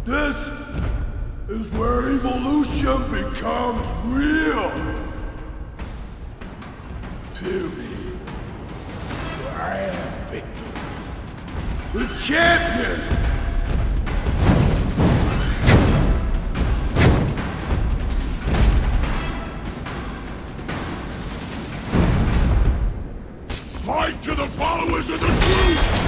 This is where evolution becomes real. Period. I am victor. The champion! Fight to the followers of the truth!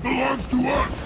belongs to us!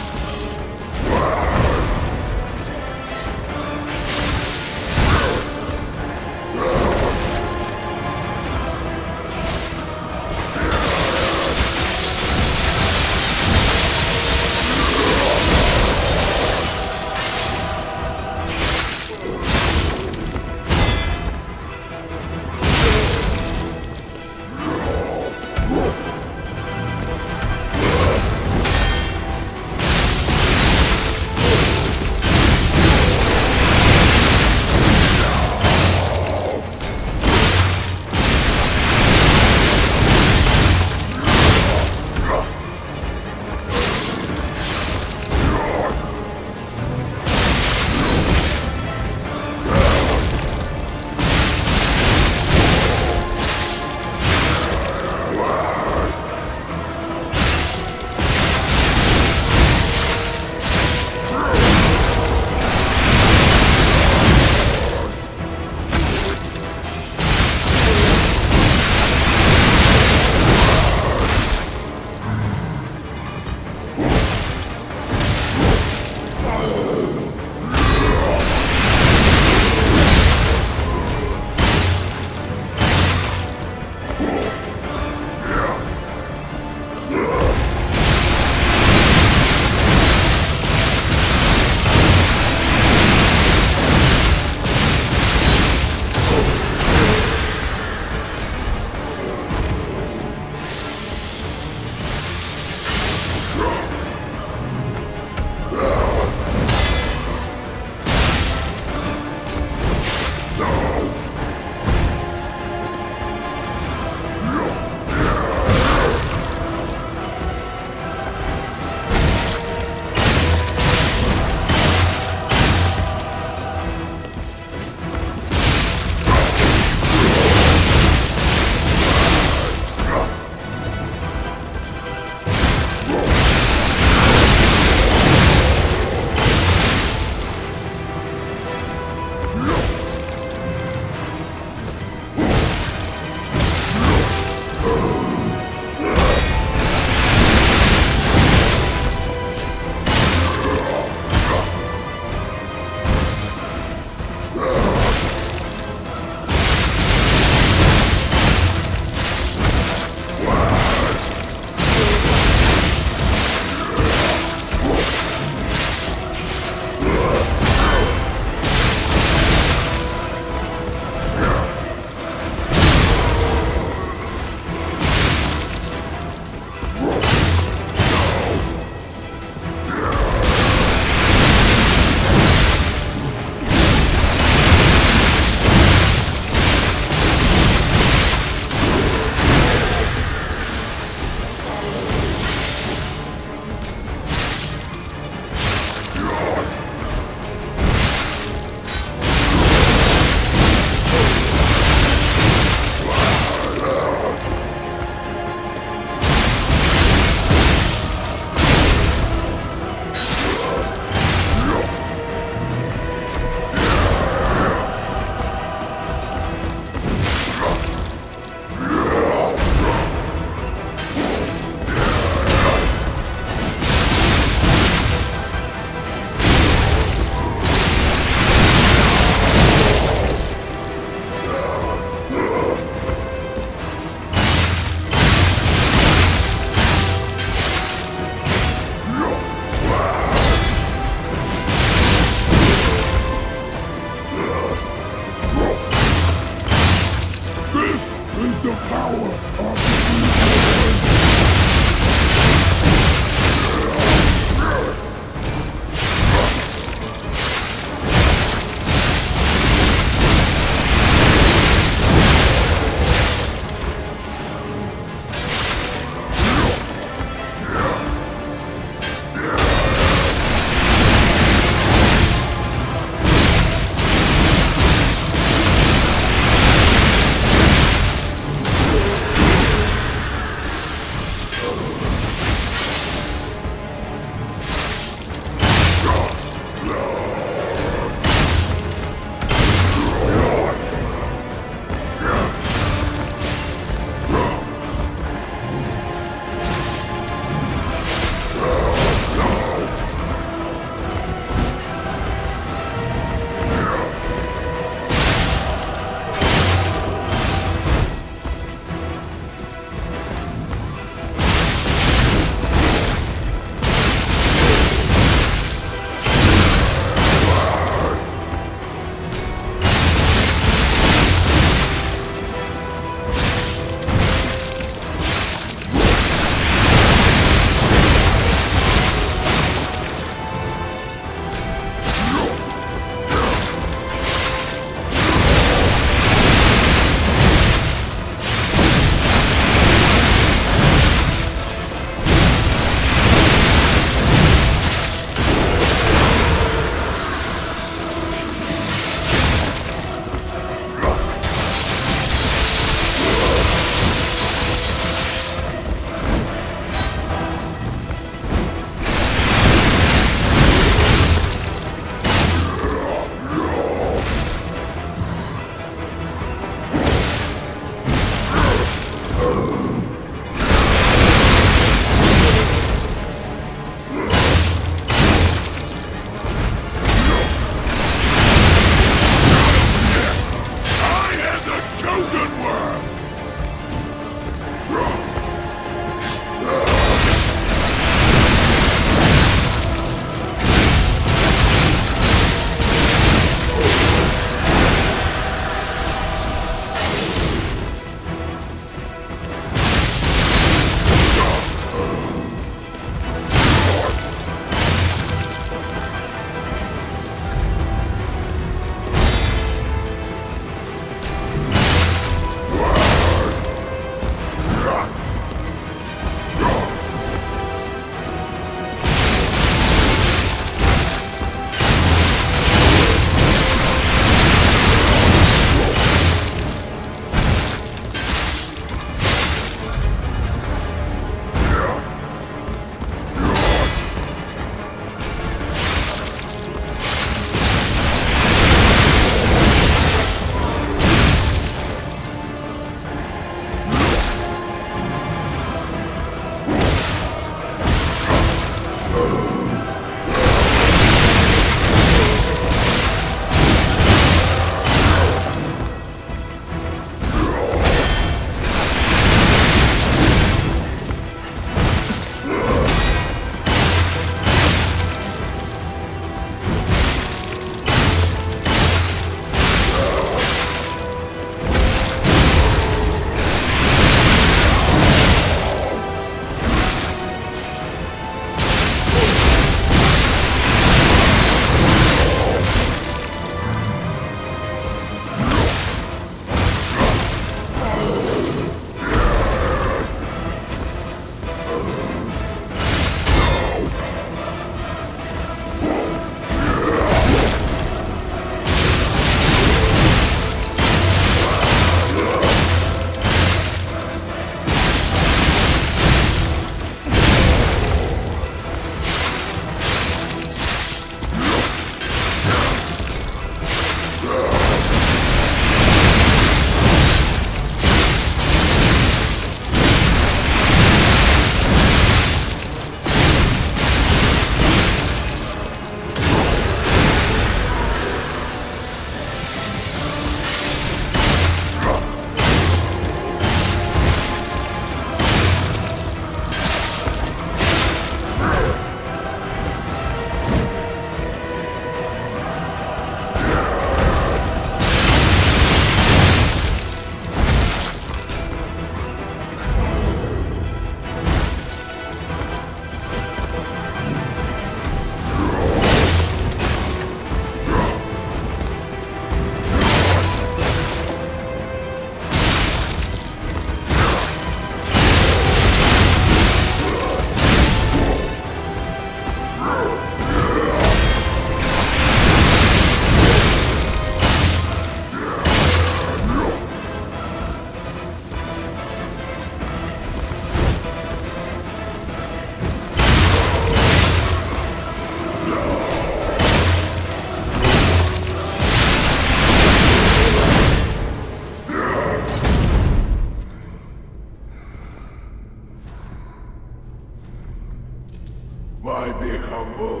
Why be humble?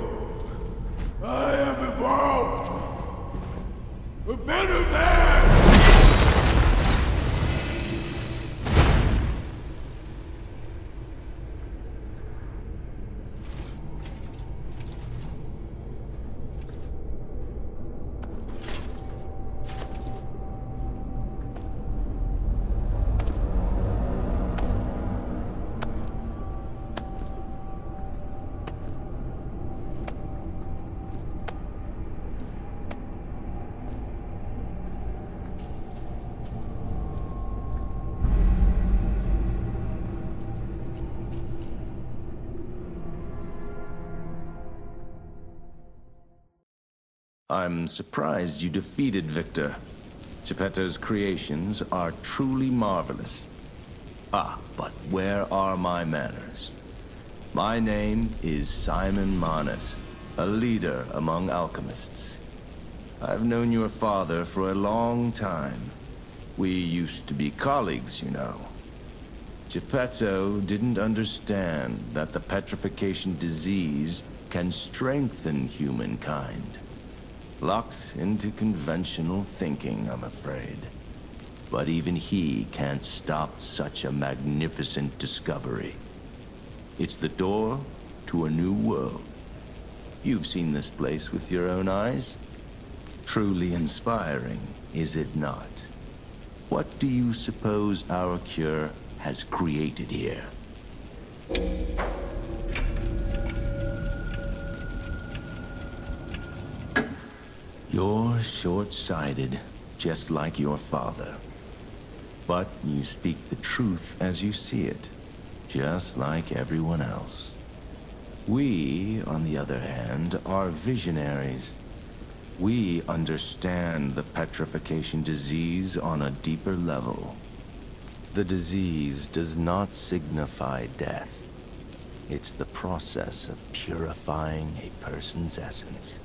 I am evolved! A better man! I'm surprised you defeated Victor. Geppetto's creations are truly marvelous. Ah, but where are my manners? My name is Simon Manus, a leader among alchemists. I've known your father for a long time. We used to be colleagues, you know. Geppetto didn't understand that the petrification disease can strengthen humankind. Locked into conventional thinking, I'm afraid. But even he can't stop such a magnificent discovery. It's the door to a new world. You've seen this place with your own eyes. Truly inspiring, is it not? What do you suppose our cure has created here? You're short-sighted, just like your father. But you speak the truth as you see it, just like everyone else. We, on the other hand, are visionaries. We understand the petrification disease on a deeper level. The disease does not signify death. It's the process of purifying a person's essence.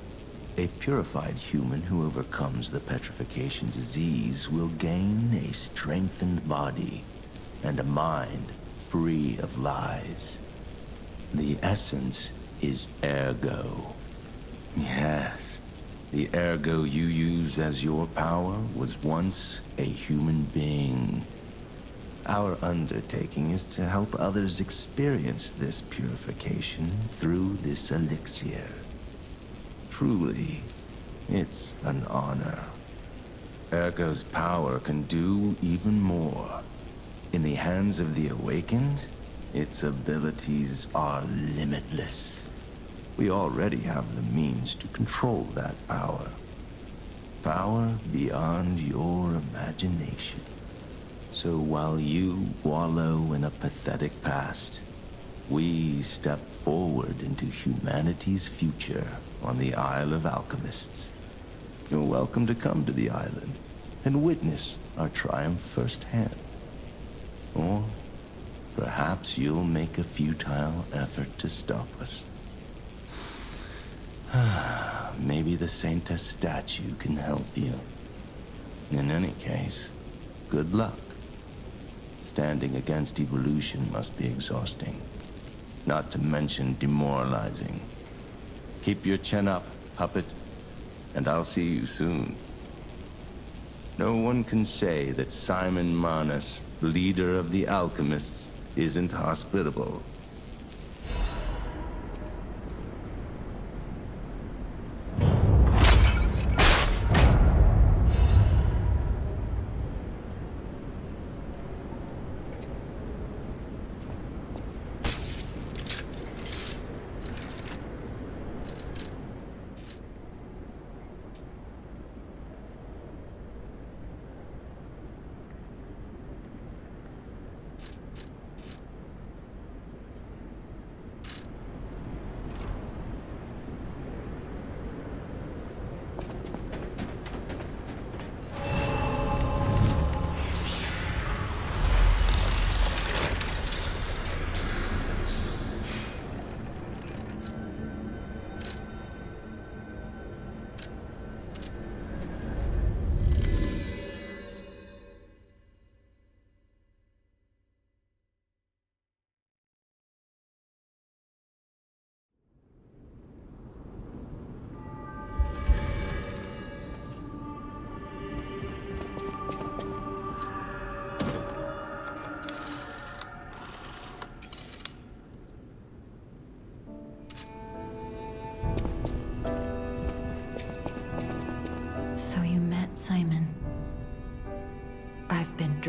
A purified human who overcomes the petrification disease will gain a strengthened body and a mind free of lies. The essence is ergo. Yes, the ergo you use as your power was once a human being. Our undertaking is to help others experience this purification through this elixir. Truly, it's an honor. Ergo's power can do even more. In the hands of the awakened, its abilities are limitless. We already have the means to control that power. Power beyond your imagination. So while you wallow in a pathetic past, we step forward into humanity's future on the Isle of Alchemists. You're welcome to come to the island and witness our triumph firsthand. Or perhaps you'll make a futile effort to stop us. Maybe the Saintess statue can help you. In any case, good luck. Standing against evolution must be exhausting, not to mention demoralizing. Keep your chin up, puppet, and I'll see you soon. No one can say that Simon Manus, leader of the alchemists, isn't hospitable.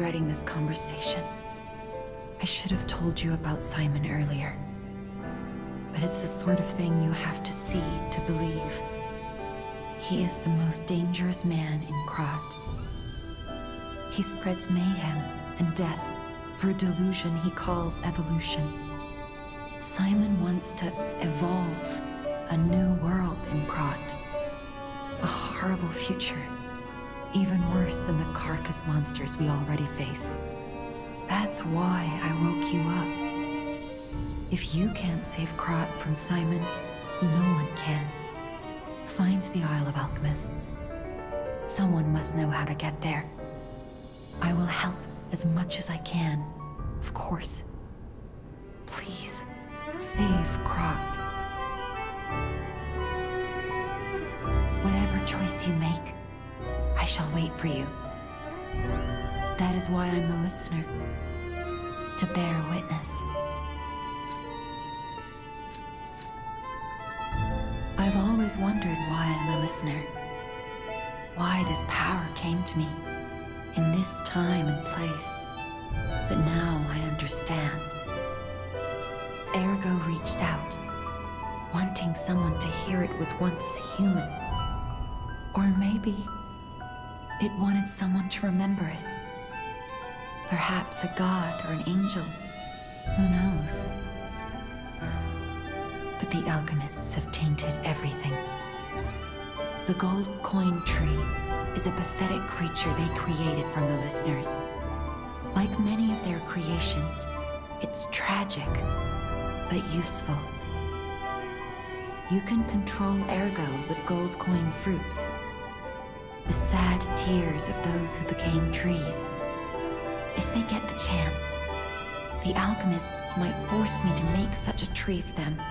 dreading this conversation. I should have told you about Simon earlier. But it's the sort of thing you have to see to believe. He is the most dangerous man in Krat. He spreads mayhem and death for a delusion he calls evolution. Simon wants to evolve a new world in Krat. A horrible future, even worse than the carcass monsters we already face. That's why I woke you up. If you can't save Krat from Simon, no one can. Find the Isle of Alchemists. Someone must know how to get there. I will help as much as I can, of course. Please, save Krat. Whatever choice you make, I shall wait for you. That is why I'm the listener, to bear witness. I've always wondered why I'm a listener. Why this power came to me, in this time and place. But now I understand. Ergo reached out, wanting someone to hear it was once human. Or maybe it wanted someone to remember it. Perhaps a god or an angel. Who knows? But the alchemists have tainted everything. The gold coin tree is a pathetic creature they created from the listeners. Like many of their creations, it's tragic, but useful. You can control Ergo with gold coin fruits. The sad tears of those who became trees. If they get the chance, the alchemists might force me to make such a tree for them.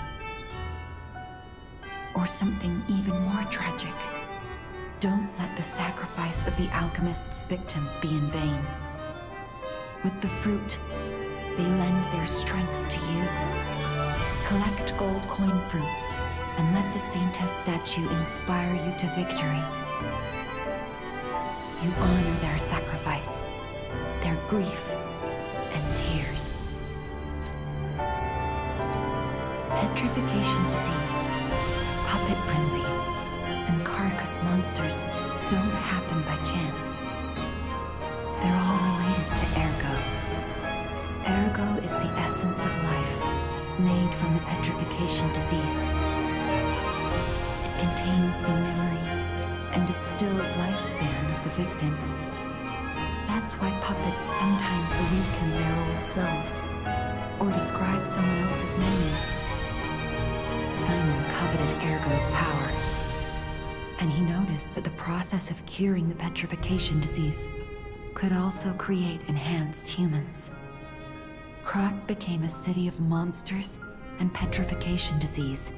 Or something even more tragic. Don't let the sacrifice of the alchemists' victims be in vain. With the fruit, they lend their strength to you. Collect gold coin fruits, and let the Saintess statue inspire you to victory. You honor their sacrifice, their grief, and tears. Petrification disease, puppet frenzy, and carcass monsters don't happen by chance. They're all related to Ergo. Ergo is the essence of life, made from the petrification disease. It contains the memories and distilled lifespan of the victim. That's why puppets sometimes awaken their old selves, or describe someone else's memories. Simon coveted Ergo's power, and he noticed that the process of curing the petrification disease could also create enhanced humans. Krat became a city of monsters and petrification disease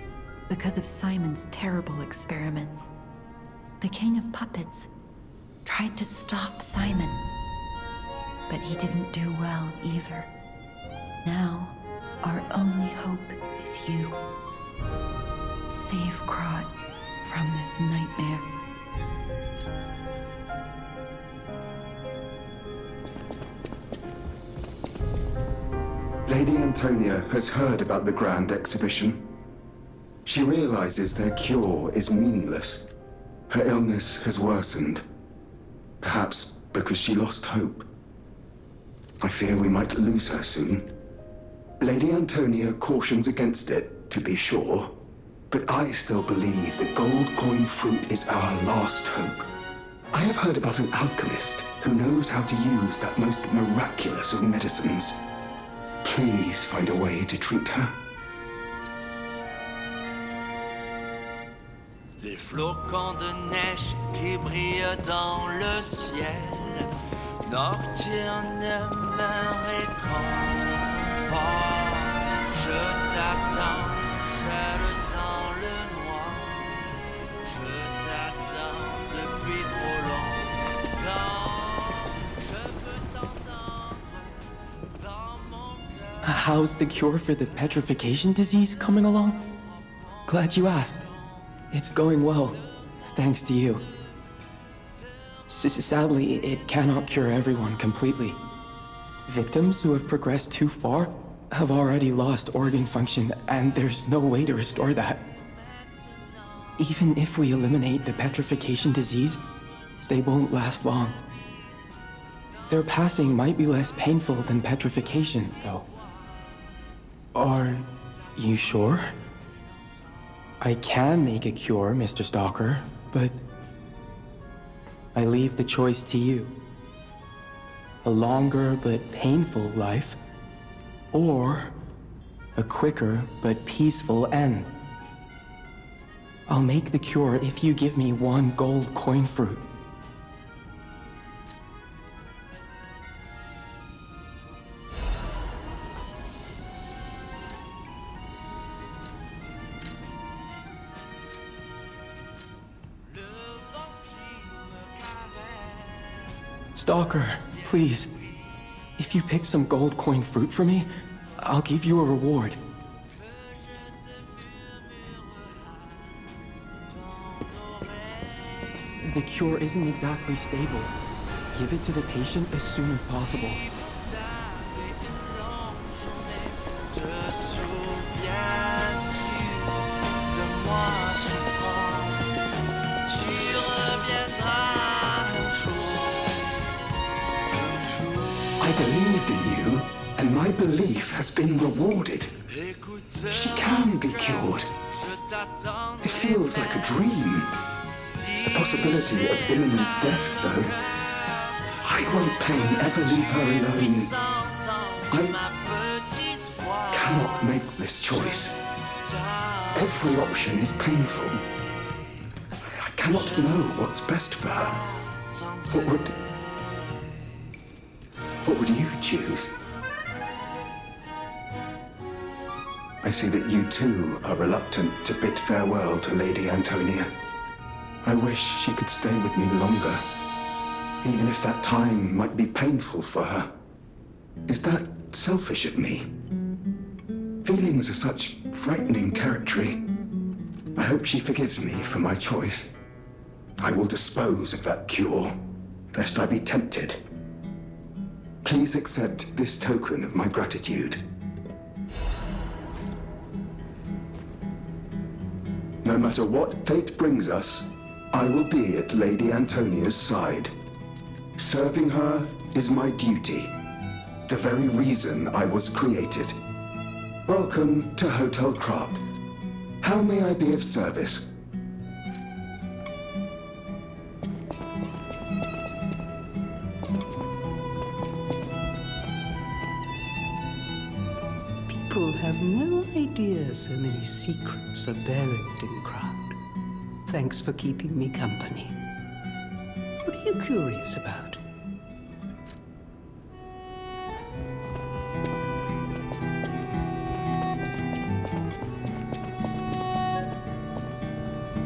because of Simon's terrible experiments. The King of Puppets tried to stop Simon, but he didn't do well either. Now, our only hope is you. Save Krat from this nightmare. Lady Antonia has heard about the Grand Exhibition. She realizes their cure is meaningless. Her illness has worsened. Perhaps because she lost hope. I fear we might lose her soon. Lady Antonia cautions against it, to be sure. But I still believe the gold coin fruit is our last hope. I have heard about an alchemist who knows how to use that most miraculous of medicines. Please find a way to treat her. Les flocons de neige qui brillent dans le ciel, nocturne me réconforte. Je t'attends, seul dans le noir. Je t'attends depuis trop longtemps. Je peux t'entendre dans mon cœur. How's the cure for the petrification disease coming along? Glad you asked. It's going well, thanks to you. Sadly, it cannot cure everyone completely. Victims who have progressed too far have already lost organ function, and there's no way to restore that. Even if we eliminate the petrification disease, they won't last long. Their passing might be less painful than petrification, though. Are you sure? I can make a cure, Mr. Stalker, but I leave the choice to you. A longer but painful life, or a quicker but peaceful end. I'll make the cure if you give me 1 gold coin fruit. Stalker, please. If you pick some gold coin fruit for me, I'll give you a reward. The cure isn't exactly stable. Give it to the patient as soon as possible. I believed in you, and my belief has been rewarded. She can be cured. It feels like a dream. The possibility of imminent death, though. Why won't pain ever leave her alone? I cannot make this choice. Every option is painful. I cannot know what's best for her. What would you choose? I see that you too are reluctant to bid farewell to Lady Antonia. I wish she could stay with me longer, even if that time might be painful for her. Is that selfish of me? Feelings are such frightening territory. I hope she forgives me for my choice. I will dispose of that cure, lest I be tempted. Please accept this token of my gratitude. No matter what fate brings us, I will be at Lady Antonia's side. Serving her is my duty, the very reason I was created. Welcome to Hotel Krat. How may I be of service? People have no idea so many secrets are buried in Krat. Thanks for keeping me company. What are you curious about?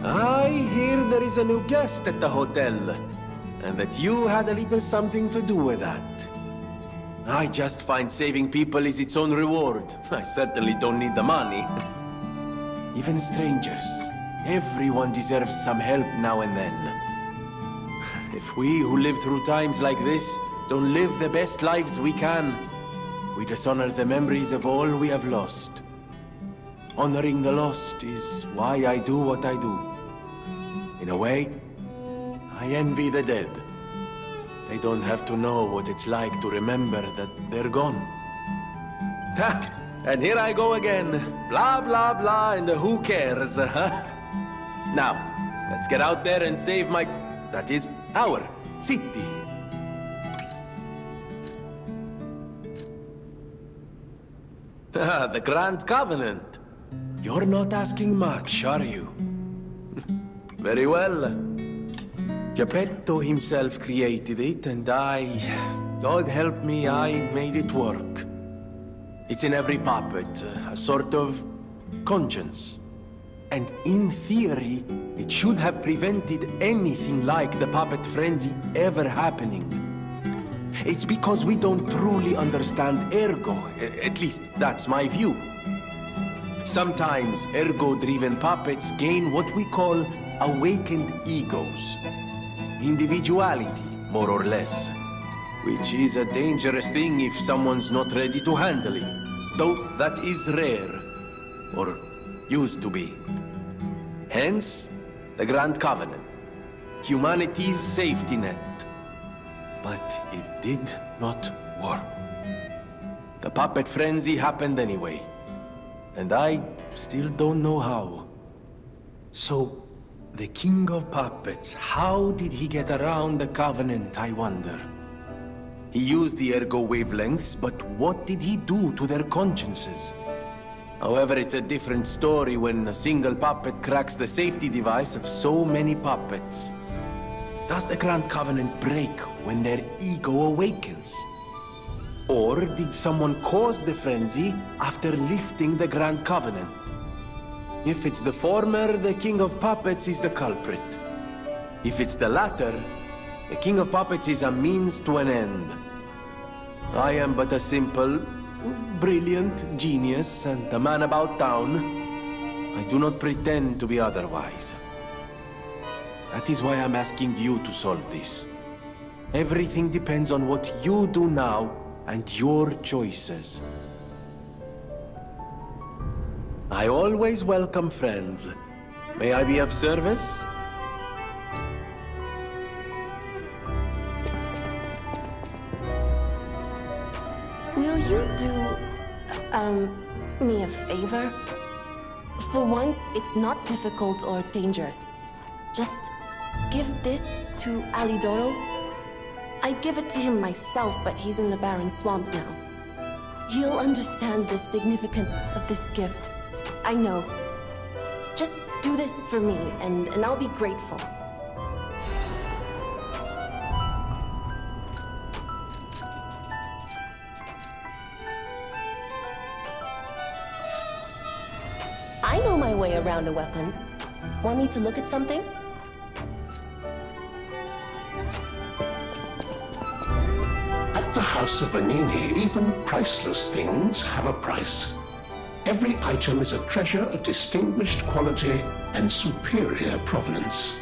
I hear there is a new guest at the hotel, and that you had a little something to do with that. I just find saving people is its own reward. I certainly don't need the money. Even strangers. Everyone deserves some help now and then. If we who live through times like this don't live the best lives we can, we dishonor the memories of all we have lost. Honoring the lost is why I do what I do. In a way, I envy the dead. They don't have to know what it's like to remember that they're gone. Ha! And here I go again. Blah, blah, blah, and who cares, huh? Now, let's get out there and save my... that is, our city. The Grand Covenant. You're not asking much, are you? Very well. Geppetto himself created it, and God help me, I made it work. It's in every puppet, a sort of conscience. And in theory, it should have prevented anything like the puppet frenzy ever happening. It's because we don't truly understand Ergo, at least that's my view. Sometimes Ergo-driven puppets gain what we call awakened egos. Individuality, more or less. which is a dangerous thing if someone's not ready to handle it. Though that is rare, or used to be. Hence, the Grand Covenant, humanity's safety net. But it did not work. The puppet frenzy happened anyway, and I still don't know how. So, the King of Puppets, how did he get around the Covenant, I wonder? He used the ergo wavelengths, but what did he do to their consciences? However, it's a different story when a single puppet cracks the safety device of so many puppets. Does the Grand Covenant break when their ego awakens? Or did someone cause the frenzy after lifting the Grand Covenant? If it's the former, the King of Puppets is the culprit. If it's the latter, the King of Puppets is a means to an end. I am but a simple, brilliant genius and a man about town. I do not pretend to be otherwise. That is why I'm asking you to solve this. Everything depends on what you do now and your choices. I always welcome friends. May I be of service? Will you do, me a favor? For once, it's not difficult or dangerous. Just give this to Alidoro. I'd give it to him myself, but he's in the Barren Swamp now. He'll understand the significance of this gift. I know. Just do this for me, and I'll be grateful. I know my way around a weapon. Want me to look at something? At the House of Vanini, even priceless things have a price. Every item is a treasure of distinguished quality and superior provenance.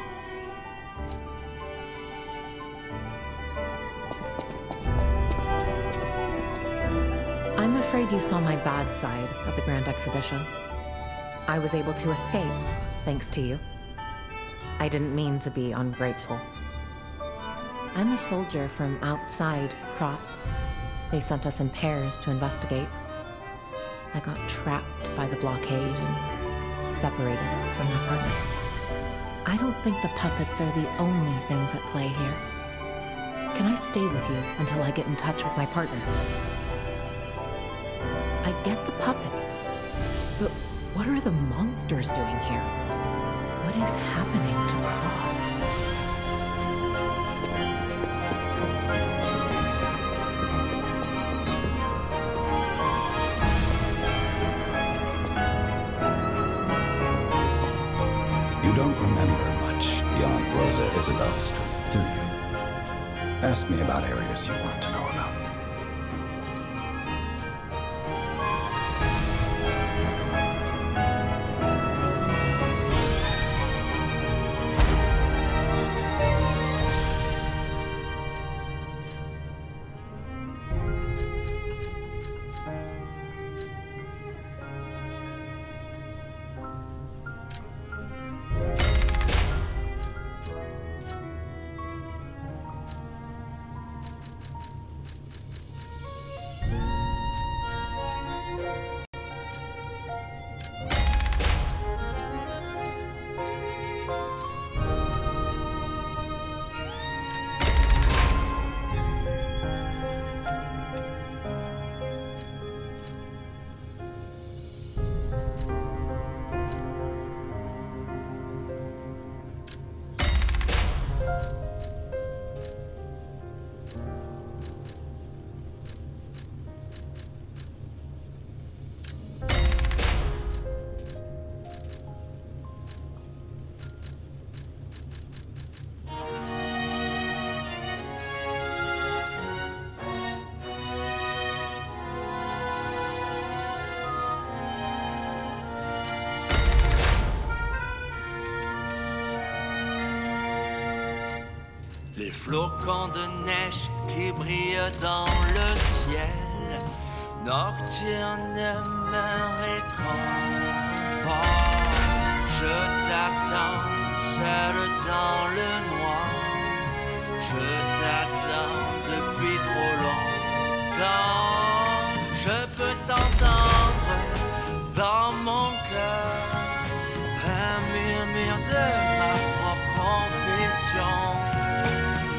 I'm afraid you saw my bad side of the Grand Exhibition. I was able to escape, thanks to you. I didn't mean to be ungrateful. I'm a soldier from outside Krop. They sent us in pairs to investigate. I got trapped by the blockade and separated from my partner. I don't think the puppets are the only things at play here. Can I stay with you until I get in touch with my partner? I get the puppets, but what are the monsters doing here? What is happening to Krop? You don't remember much beyond Rosa Isabel Street, do you? Ask me about areas you want to know about. les flocons de neige qui brillent dans le ciel nocturne me réconforte. Je t'attends seul dans le noir. Je t'attends depuis trop longtemps. Je peux t'entendre dans mon cœur, un murmure de ma propre confession.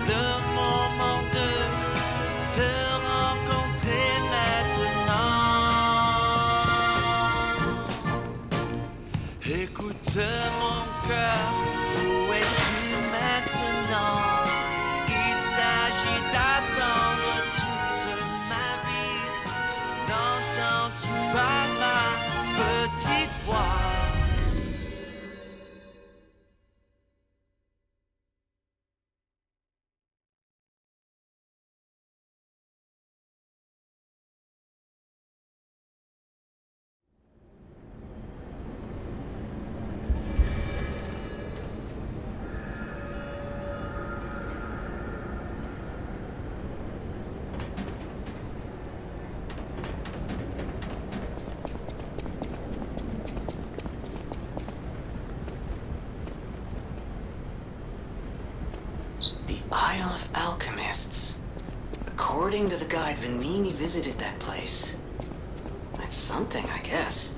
Le moment de te rencontrer maintenant. Écoute mon cœur, où es-tu maintenant? Il s'agit d'attendre toute ma vie. N'entends-tu pas ma petite voix? Isle of Alchemists. According to the guide, Vanini visited that place. That's something, I guess.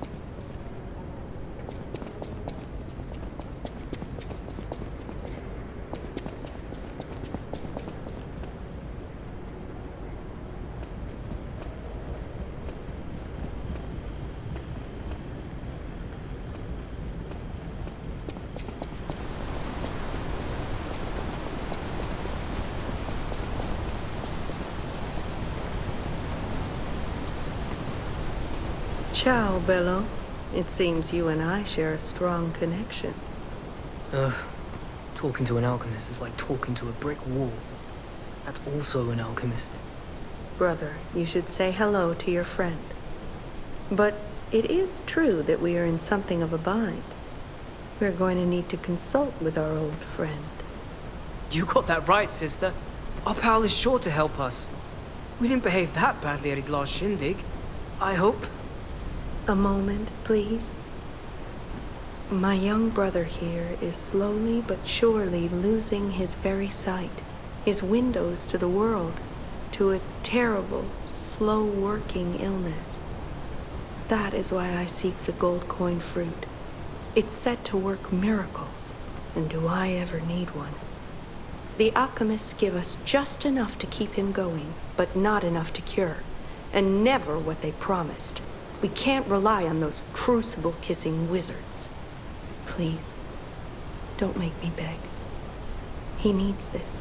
Ciao, Bello. It seems you and I share a strong connection. Talking to an alchemist is like talking to a brick wall. That's also an alchemist. Brother, you should say hello to your friend. But it is true that we are in something of a bind. We're going to need to consult with our old friend. You got that right, sister. Our pal is sure to help us. We didn't behave that badly at his last shindig. I hope. A moment, please. My young brother here is slowly but surely losing his very sight, his windows to the world, to a terrible, slow-working illness. That is why I seek the gold coin fruit. It's said to work miracles, and do I ever need one? The alchemists give us just enough to keep him going, but not enough to cure, and never what they promised. We can't rely on those crucible-kissing wizards. Please, don't make me beg. He needs this.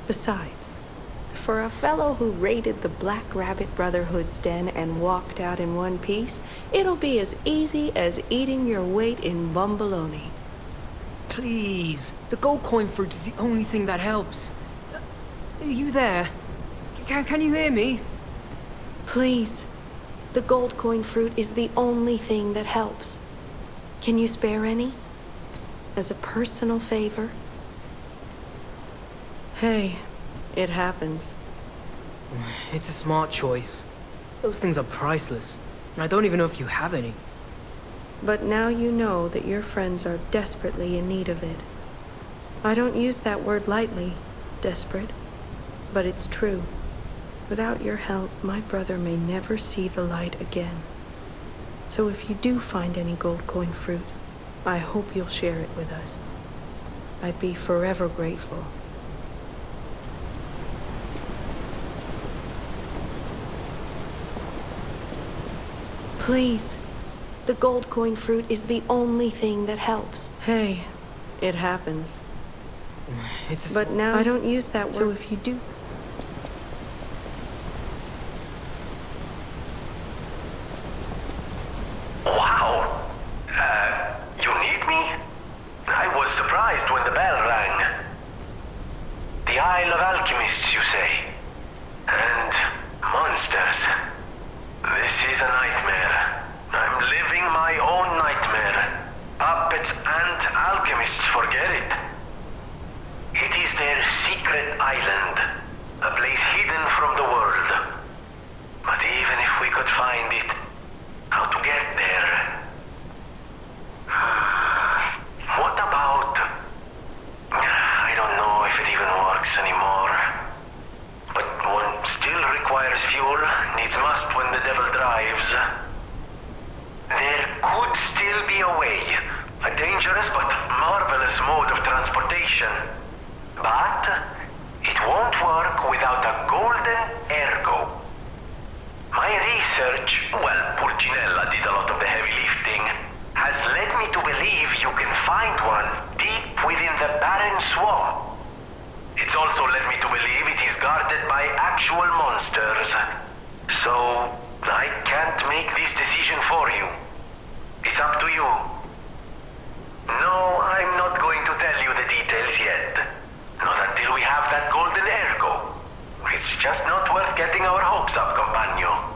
Besides, for a fellow who raided the Black Rabbit Brotherhood's den and walked out in one piece, it'll be as easy as eating your weight in bumbaloni. Please, the gold coin fruit is the only thing that helps. Are you there? Can you hear me? Please. The gold coin fruit is the only thing that helps. Can you spare any? As a personal favor? Hey, it happens. It's a smart choice. Those things are priceless, and I don't even know if you have any. But now you know that your friends are desperately in need of it. I don't use that word lightly, desperate, but it's true. Without your help, my brother may never see the light again. So if you do find any gold coin fruit, I hope you'll share it with us. I'd be forever grateful. Please. The gold coin fruit is the only thing that helps. Hey, it happens. But now I don't use that word. So if you do... Wow! You need me? I was surprised when the bell rang. The Isle of Alchemists, you say? And monsters. This is a nightmare. I'm living my own nightmare. Puppets and alchemists forget it. It is their secret dangerous but marvelous mode of transportation. But it won't work without a golden ergo. My research, well, Purcinella did a lot of the heavy lifting, has led me to believe you can find one deep within the barren swamp. It's also led me to believe it is guarded by actual monsters. So, I can't make this decision for you. It's up to you. No, I'm not going to tell you the details yet. Not until we have that golden ergo. It's just not worth getting our hopes up, compagno.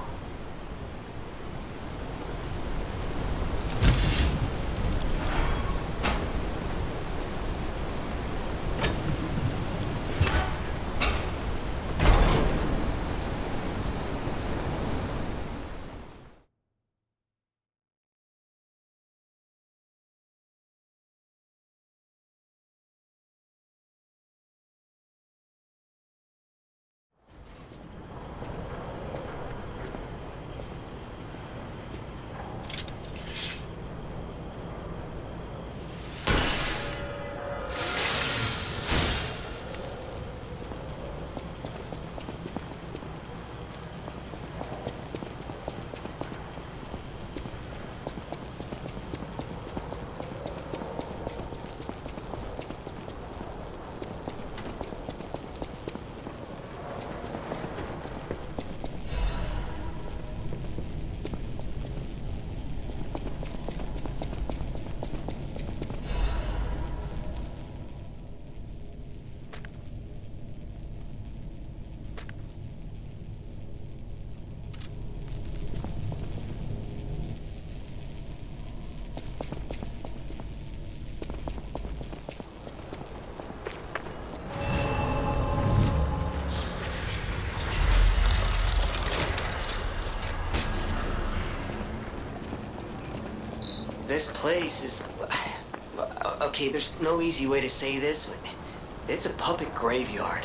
This place is... Okay, there's no easy way to say this, but it's a puppet graveyard.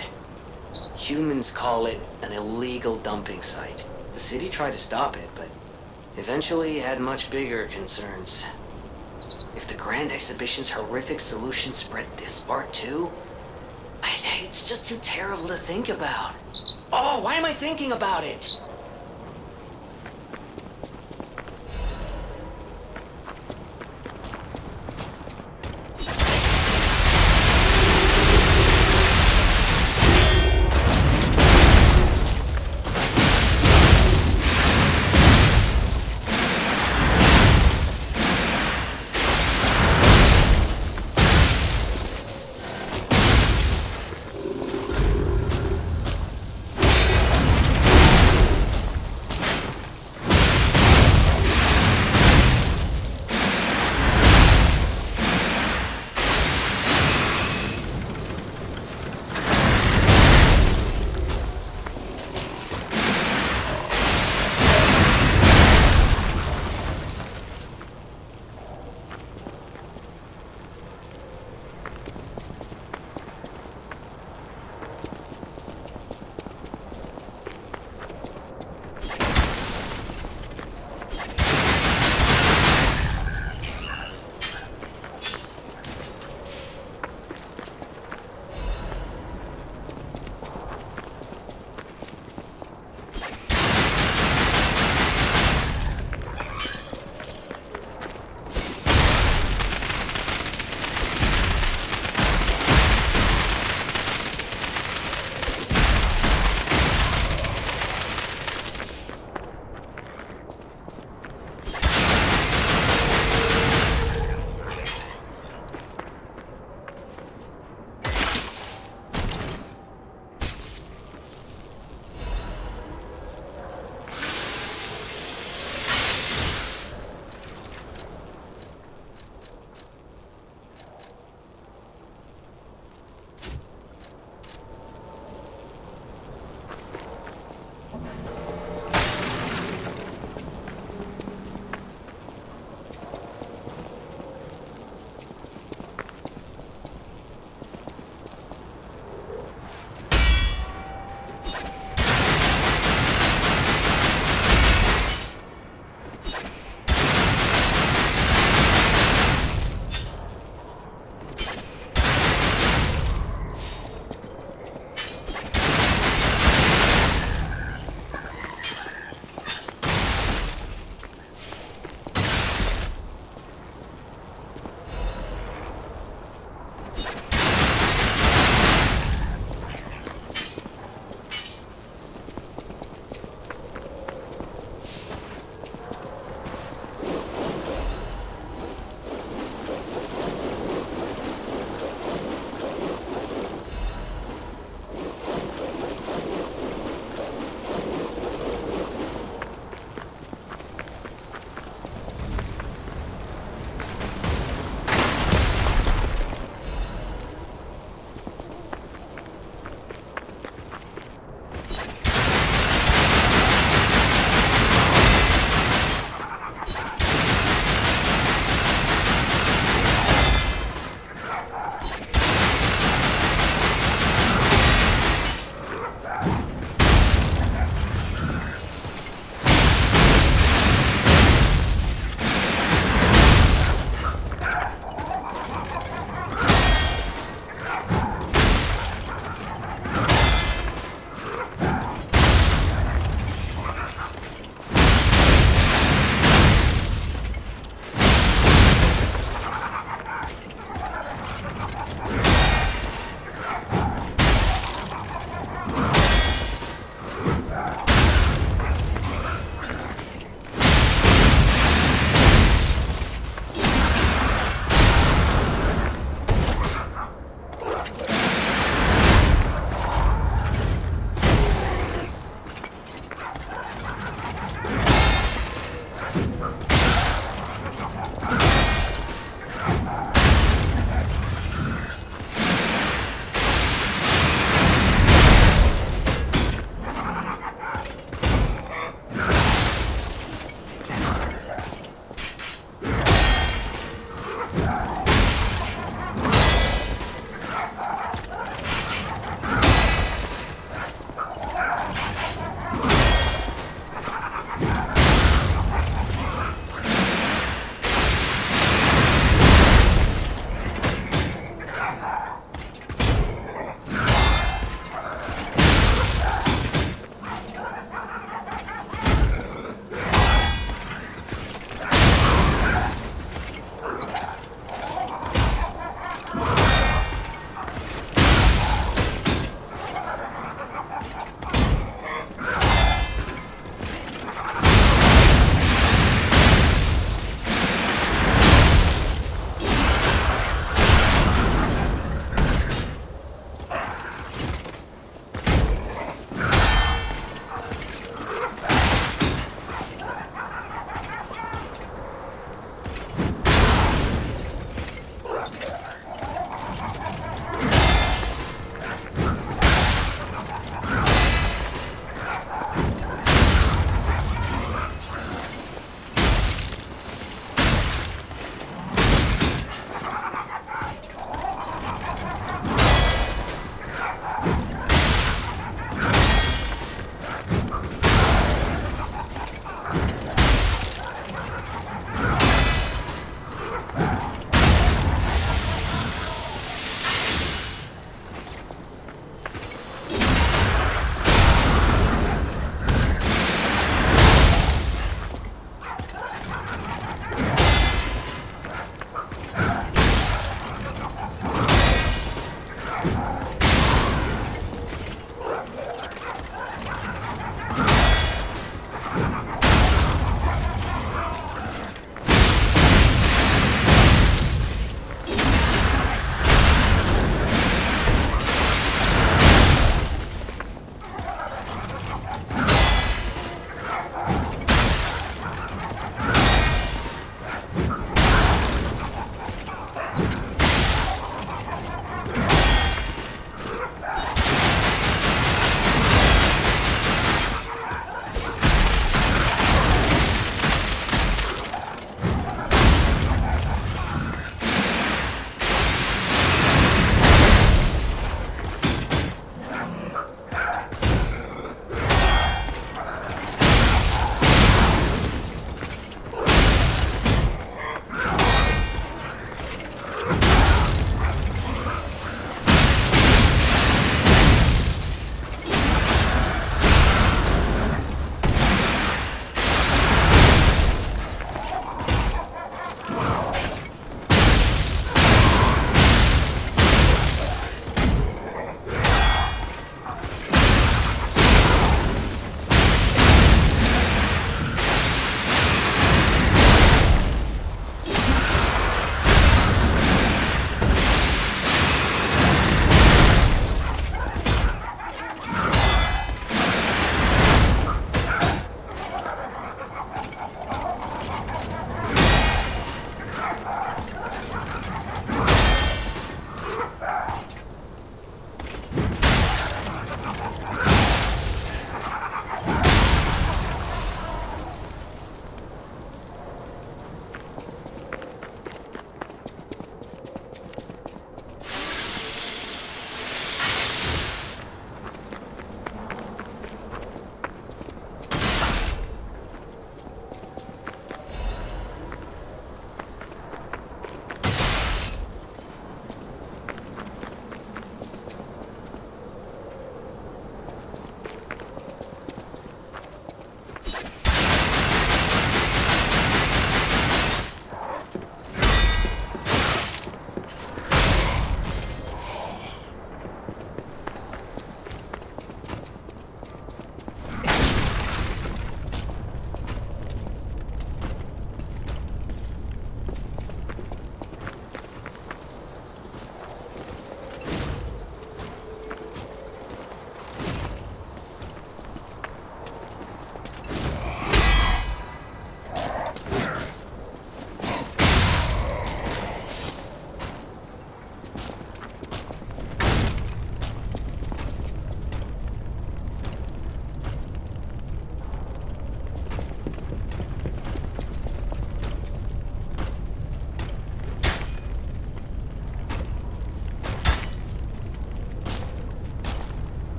Humans call it an illegal dumping site. The city tried to stop it, but eventually had much bigger concerns. If the Grand Exhibition's horrific solution spread this far too, it's just too terrible to think about. Oh, why am I thinking about it?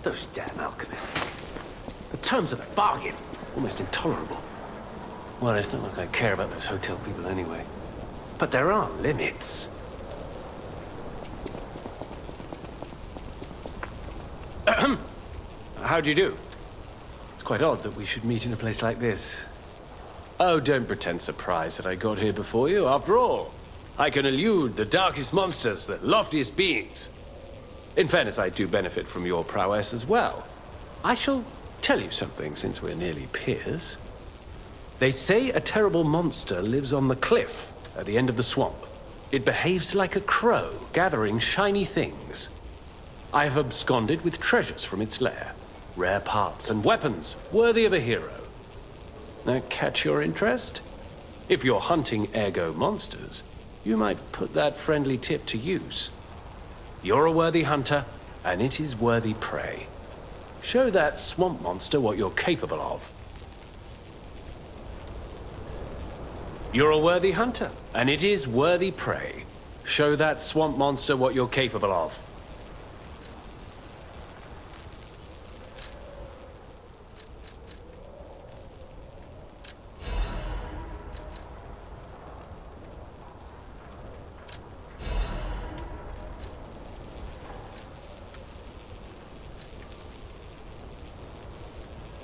Those damn alchemists. The terms of the bargain, almost intolerable. Well, it's not like I care about those hotel people anyway. But there are limits. How do you do? It's quite odd that we should meet in a place like this. Oh, don't pretend surprised that I got here before you. After all, I can elude the darkest monsters, the loftiest beings. In fairness, I do benefit from your prowess as well. I shall tell you something, since we're nearly peers. They say a terrible monster lives on the cliff at the end of the swamp. It behaves like a crow, gathering shiny things. I have absconded with treasures from its lair. Rare parts and weapons, worthy of a hero. That catch your interest? If you're hunting ergo monsters, you might put that friendly tip to use. You're a worthy hunter, and it is worthy prey. Show that swamp monster what you're capable of. You're a worthy hunter, and it is worthy prey. Show that swamp monster what you're capable of.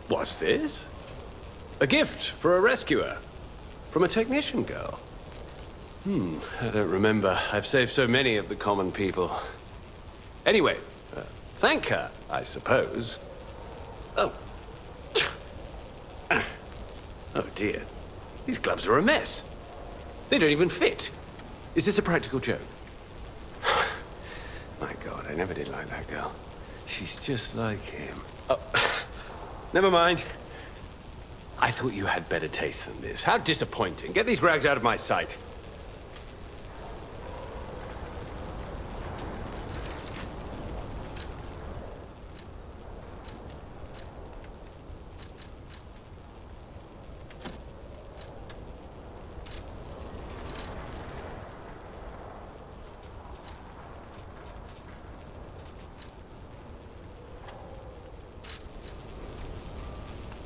What's this? A gift for a rescuer. From a technician girl. I don't remember. I've saved so many of the common people. Anyway, thank her, I suppose. Oh. Oh dear. These gloves are a mess. They don't even fit. Is this a practical joke? My God, I never did like that girl. She's just like him. Oh. Never mind. I thought you had better taste than this. How disappointing. Get these rags out of my sight.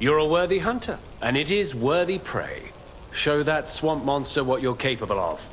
You're a worthy hunter, and it is worthy prey. Show that swamp monster what you're capable of.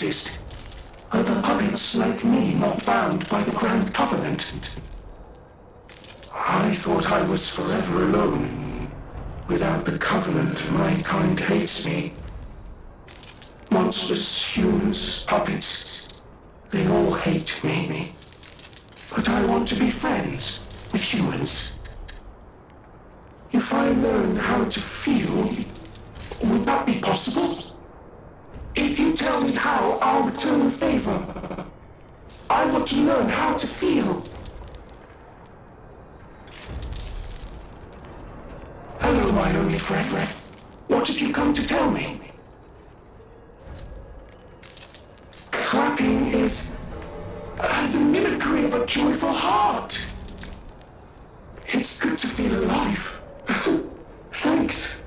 exist. Other puppets like me not bound by the Grand Covenant. I thought I was forever alone. Without the Covenant, my kind hates me. Monsters, humans, puppets, they all hate me. But I want to be friends with humans. If I learn how to feel, would that be possible? If you tell me how, I'll return the favor. I want to learn how to feel. Hello, my only friend. What have you come to tell me? Clapping is the mimicry of a joyful heart. It's good to feel alive. Thanks.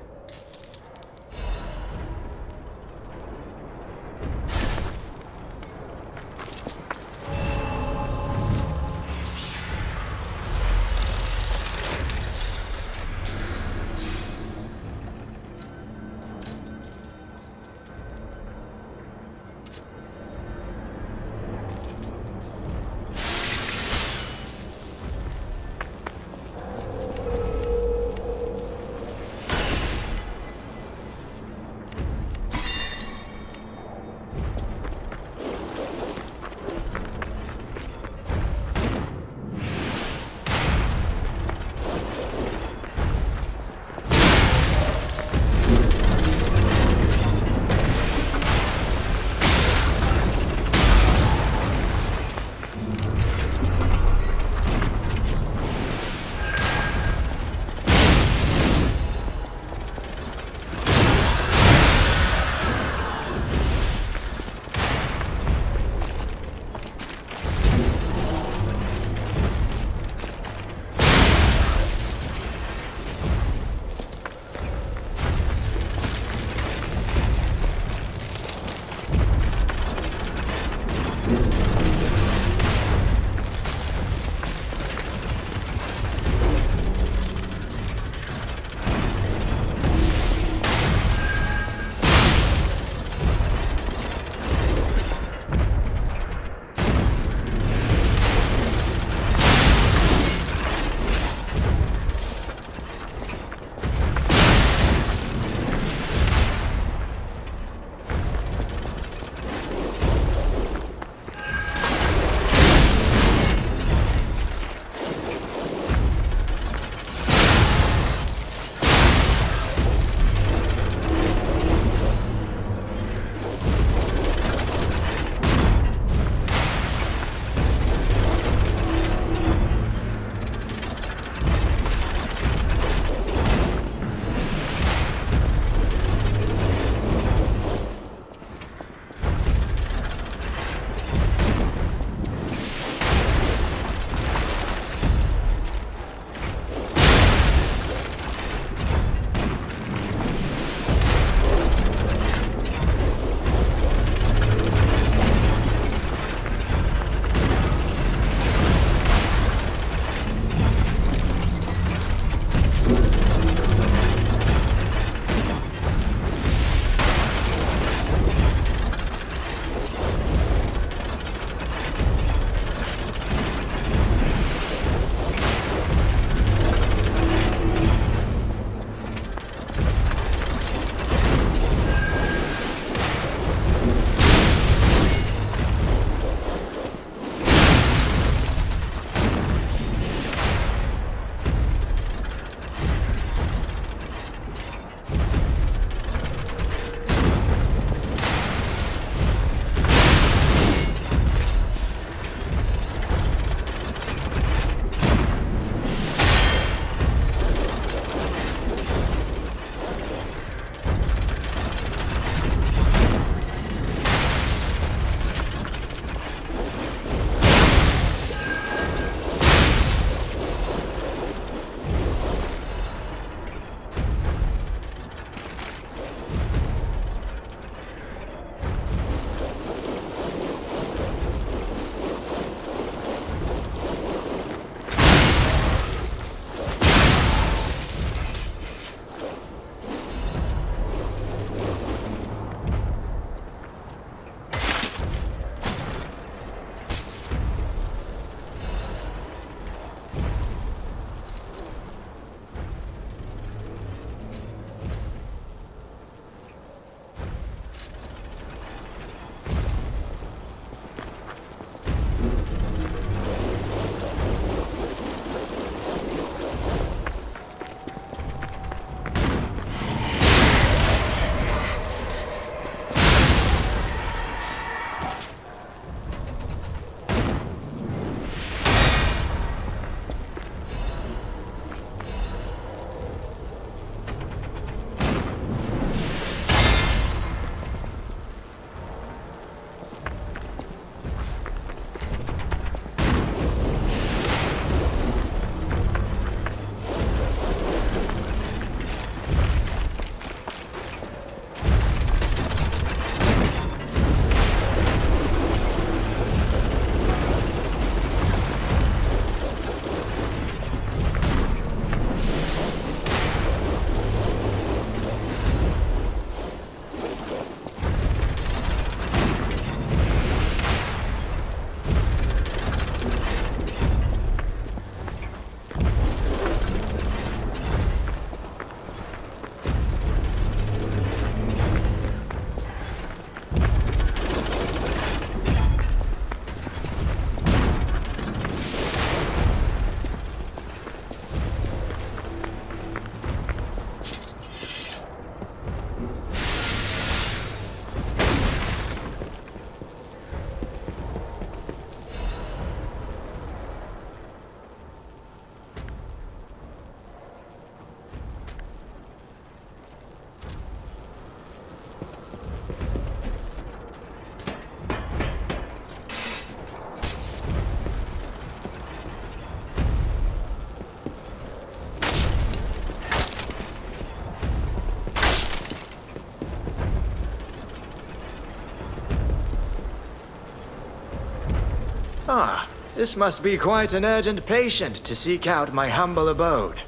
Ah, this must be quite an urgent patient to seek out my humble abode.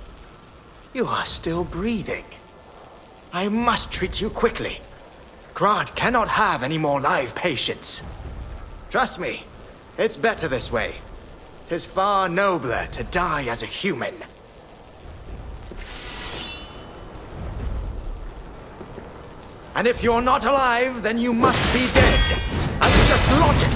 You are still breathing. I must treat you quickly. Grant cannot have any more live patients. Trust me, it's better this way. 'Tis far nobler to die as a human. And if you're not alive, then you must be dead. That's just logic.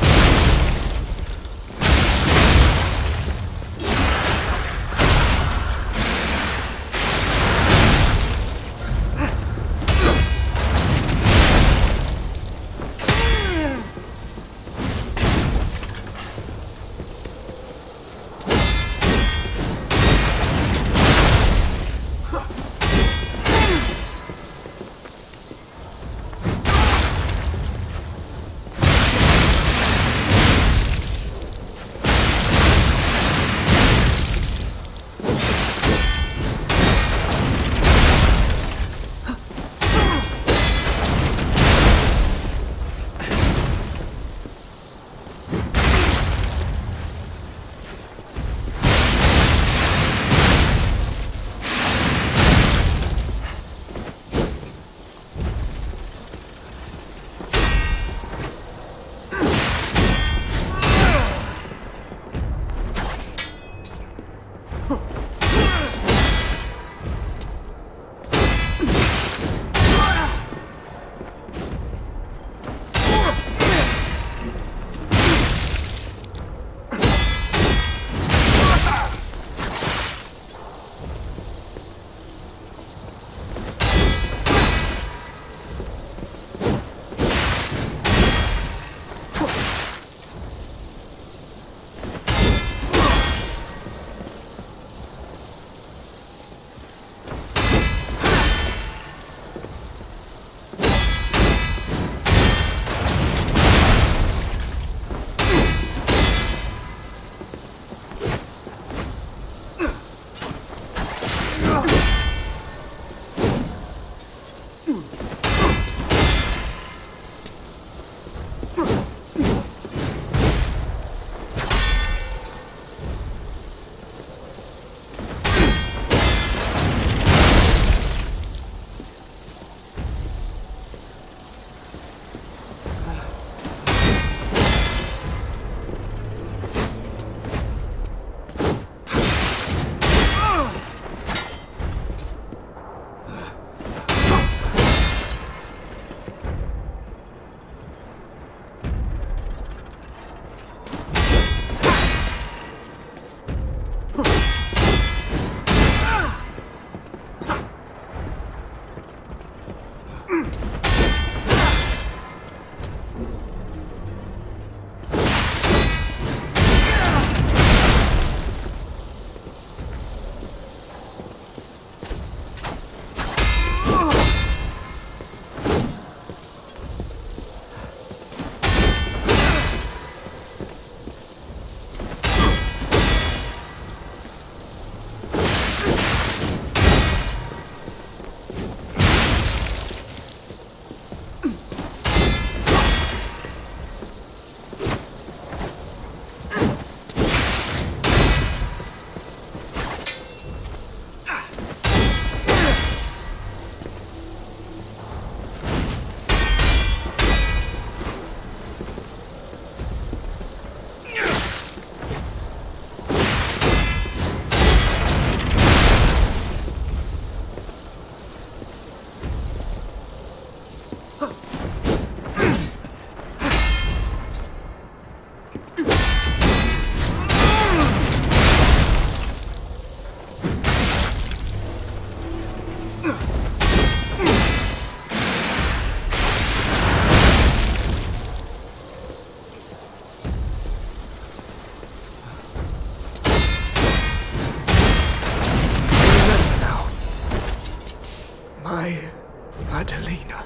Adelina.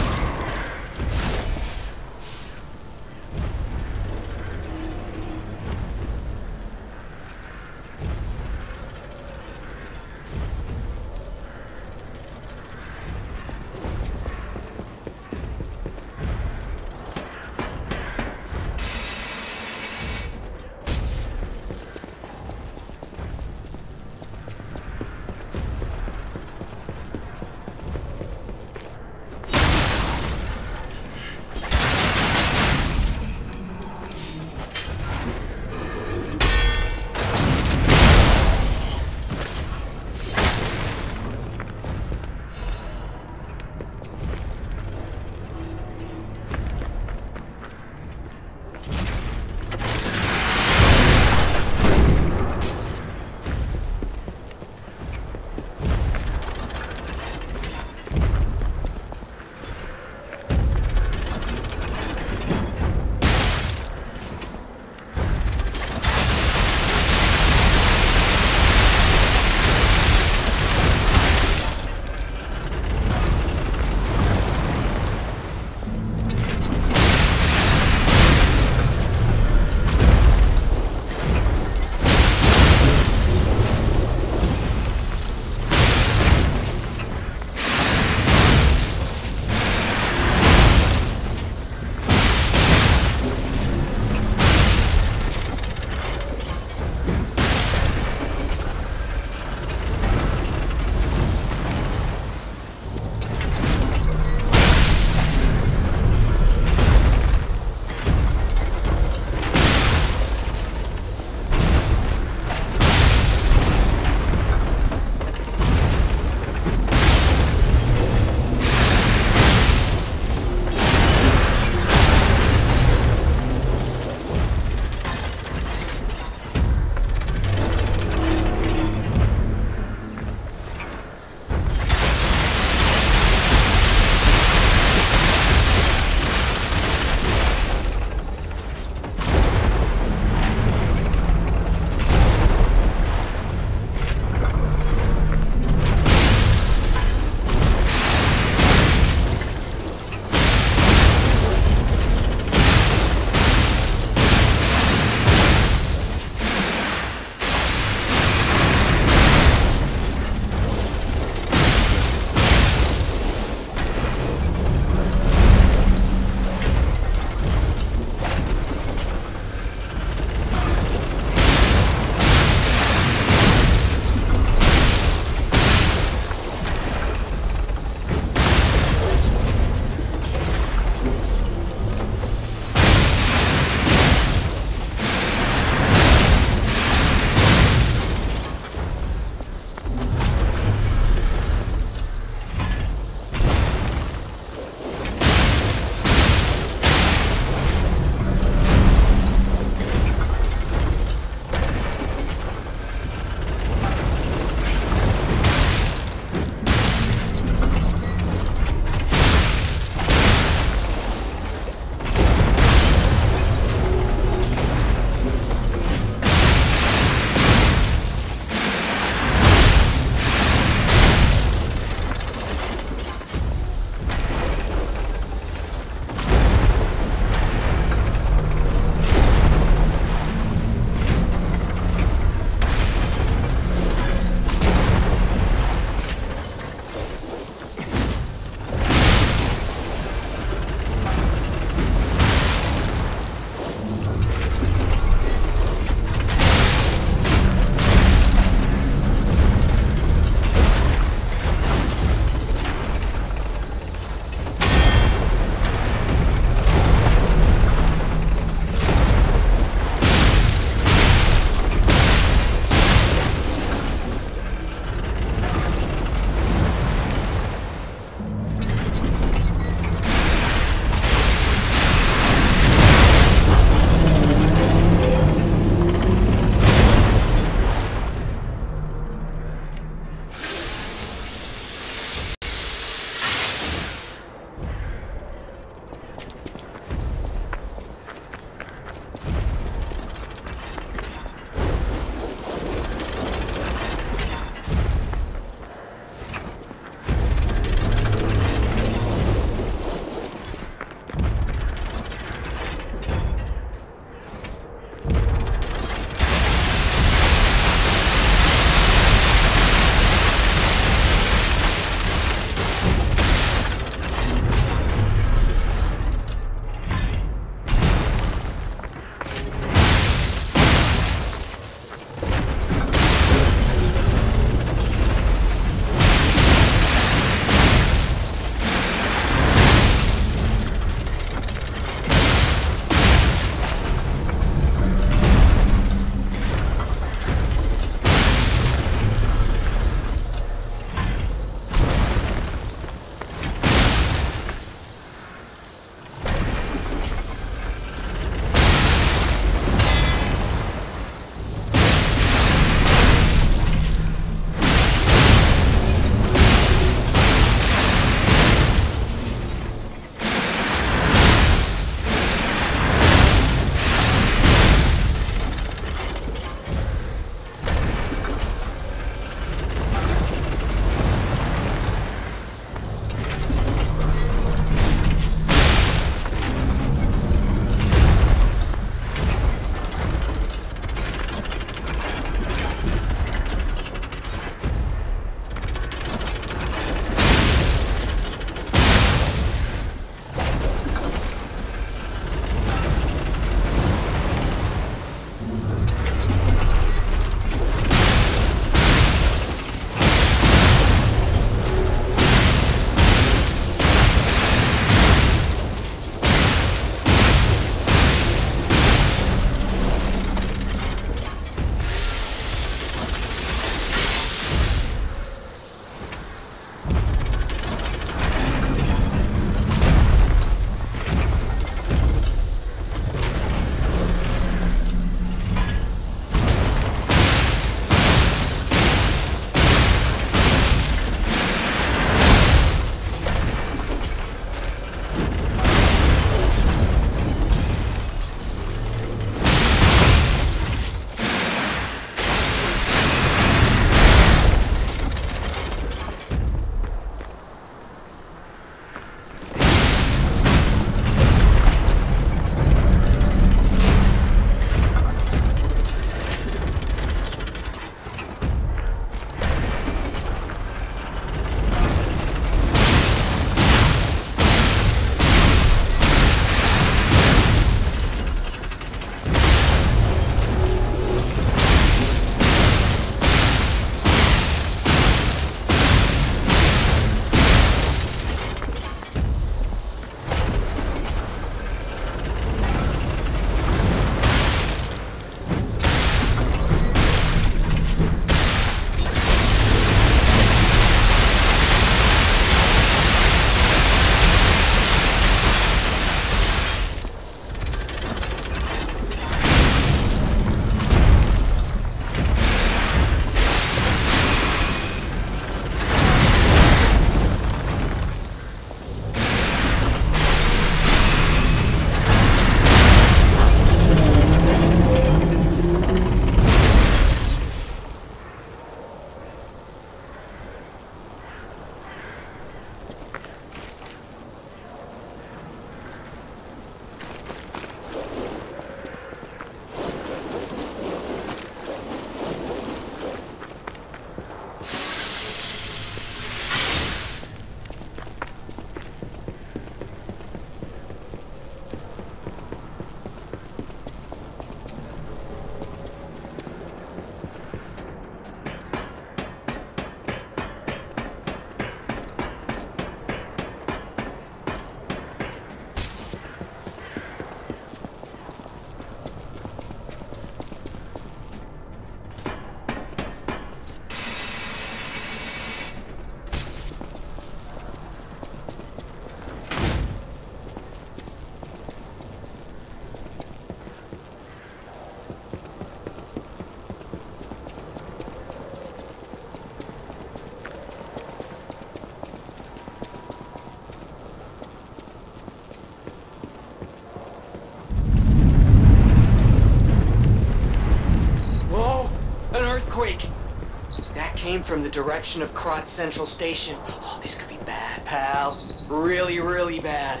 came from the direction of Krat Central Station. Oh, this could be bad, pal. Really, really bad.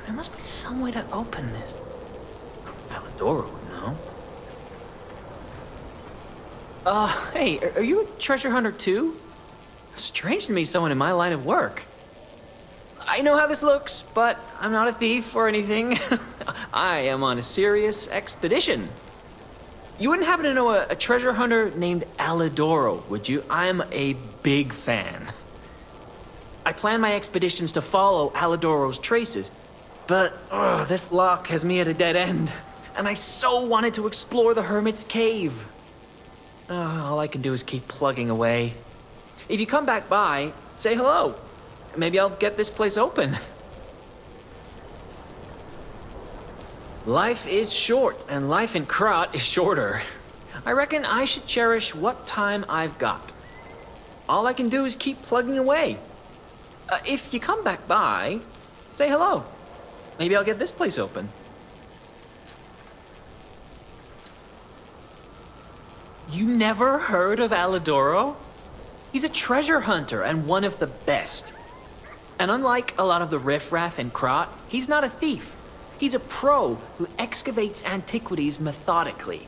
There must be some way to open this. Alidoro would know. Hey, are you a treasure hunter too? Strange to me, someone in my line of work. I know how this looks, but I'm not a thief or anything. I am on a serious expedition. You wouldn't happen to know a treasure hunter named Alidoro, would you? I'm a big fan. I plan my expeditions to follow Alidoro's traces, but this lock has me at a dead end, and I so wanted to explore the Hermit's Cave. All I can do is keep plugging away. If you come back by, say hello. Maybe I'll get this place open. Life is short, and life in Krat is shorter. I reckon I should cherish what time I've got. All I can do is keep plugging away. If you come back by, say hello. Maybe I'll get this place open. You never heard of Alidoro? He's a treasure hunter and one of the best. And unlike a lot of the riffraff in Krat, he's not a thief. He's a pro who excavates antiquities methodically.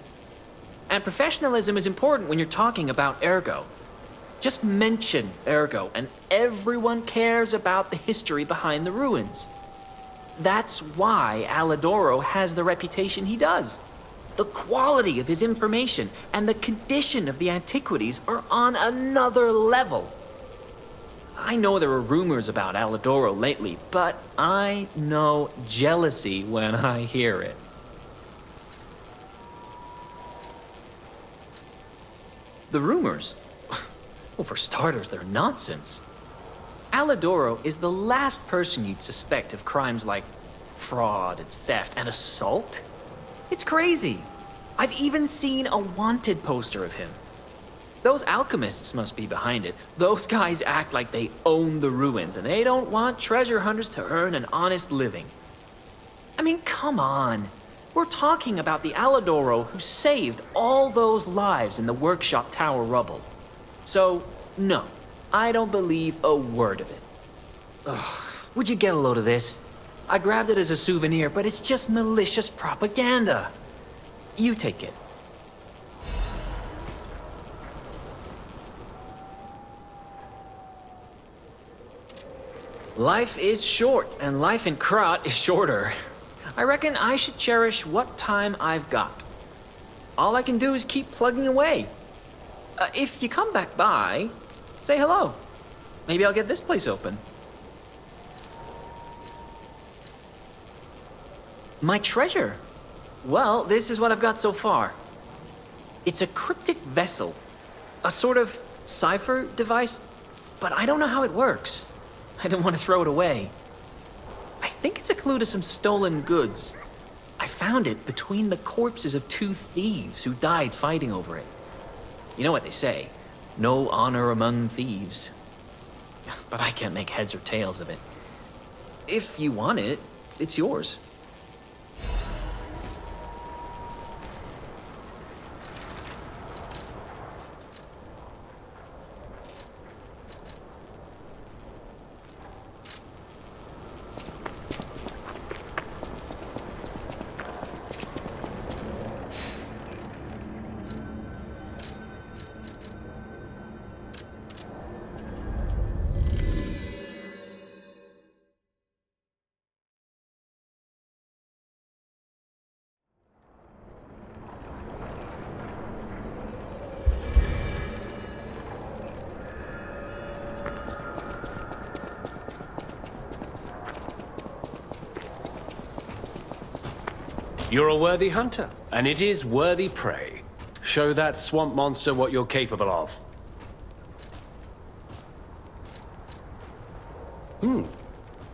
And professionalism is important when you're talking about Ergo. Just mention Ergo, and everyone cares about the history behind the ruins. That's why Alidoro has the reputation he does. The quality of his information and the condition of the antiquities are on another level. I know there are rumors about Alidoro lately, but I know jealousy when I hear it. The rumors? Well, for starters, they're nonsense. Alidoro is the last person you'd suspect of crimes like fraud and theft and assault. It's crazy. I've even seen a wanted poster of him. Those alchemists must be behind it. Those guys act like they own the ruins, and they don't want treasure hunters to earn an honest living. I mean, come on. We're talking about the Alidoro who saved all those lives in the workshop tower rubble. So, no, I don't believe a word of it. Ugh, would you get a load of this? I grabbed it as a souvenir, but it's just malicious propaganda. You take it. Life is short, and life in Krat is shorter. I reckon I should cherish what time I've got. All I can do is keep plugging away. If you come back by, say hello. Maybe I'll get this place open. My treasure? Well, this is what I've got so far. It's a cryptic vessel. A sort of cipher device, but I don't know how it works. I didn't want to throw it away. I think it's a clue to some stolen goods. I found it between the corpses of 2 thieves who died fighting over it. You know what they say, no honor among thieves. But I can't make heads or tails of it. If you want it, it's yours. You're a worthy hunter, and it is worthy prey. Show that swamp monster what you're capable of.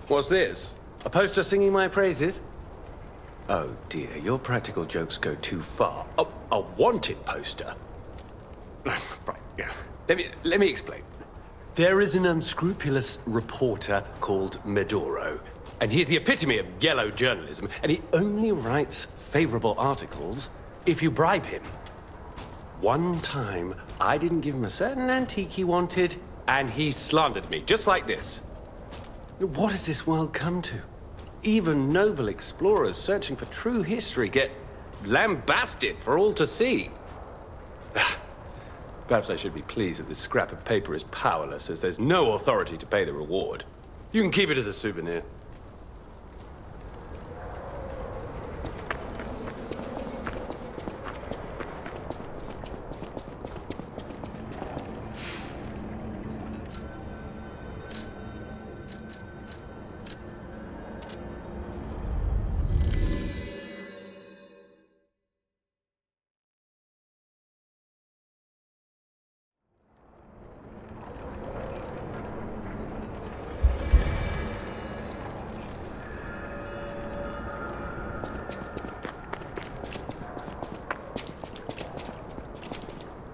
What's this? A poster singing my praises? Oh dear, your practical jokes go too far. Oh, a wanted poster? Right, yeah. Let me explain. There is an unscrupulous reporter called Medoro, and he's the epitome of yellow journalism, and he only writes favorable articles if you bribe him. One time, I didn't give him a certain antique he wanted, and he slandered me, just like this. What has this world come to? Even noble explorers searching for true history get lambasted for all to see. Perhaps I should be pleased that this scrap of paper is powerless, as there's no authority to pay the reward. You can keep it as a souvenir.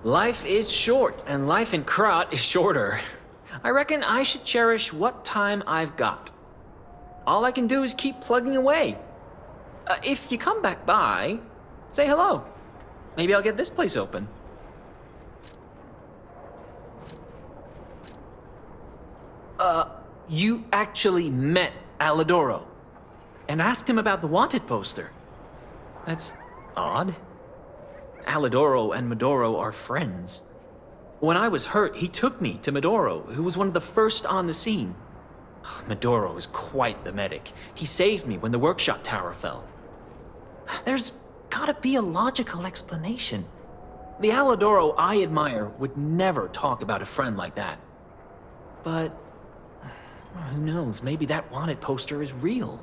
Life is short, and life in Krat is shorter. I reckon I should cherish what time I've got. All I can do is keep plugging away. If you come back by, say hello. Maybe I'll get this place open. You actually met Alidoro and asked him about the wanted poster. That's odd. Alidoro and Medoro are friends. When I was hurt, he took me to Medoro, who was one of the first on the scene. Medoro is quite the medic. He saved me when the workshop tower fell. There's gotta be a logical explanation. The Alidoro I admire would never talk about a friend like that. But who knows, maybe that wanted poster is real.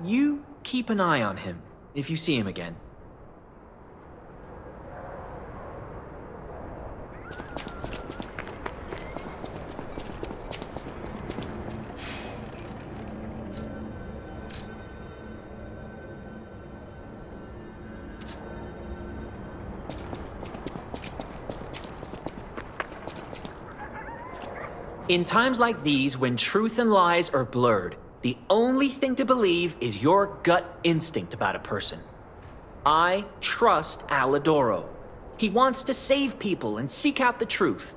You keep an eye on him if you see him again. In times like these, when truth and lies are blurred, the only thing to believe is your gut instinct about a person. I trust Alidoro. He wants to save people and seek out the truth.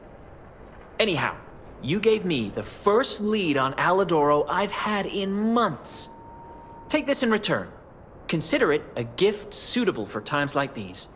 Anyhow, you gave me the first lead on Alidoro I've had in months. Take this in return. Consider it a gift suitable for times like these.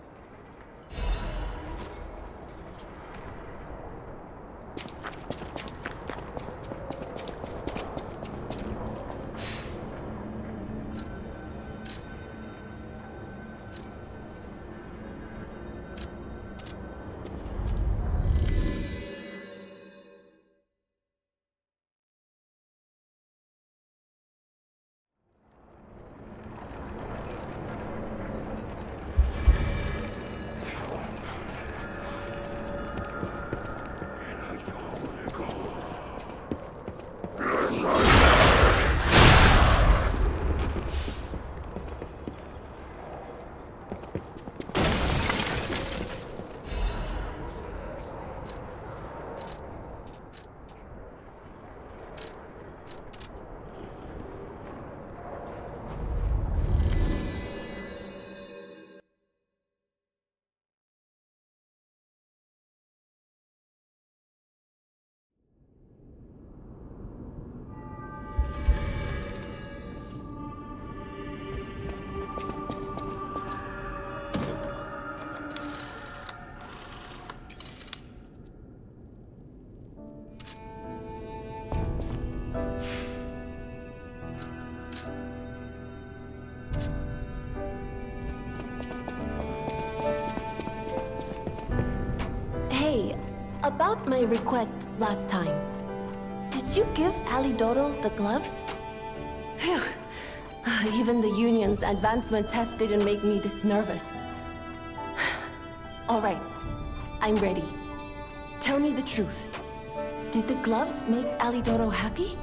About my request last time, did you give Alidoro the gloves? Phew, Even the Union's advancement test didn't make me this nervous. All right, I'm ready. Tell me the truth. Did the gloves make Alidoro happy?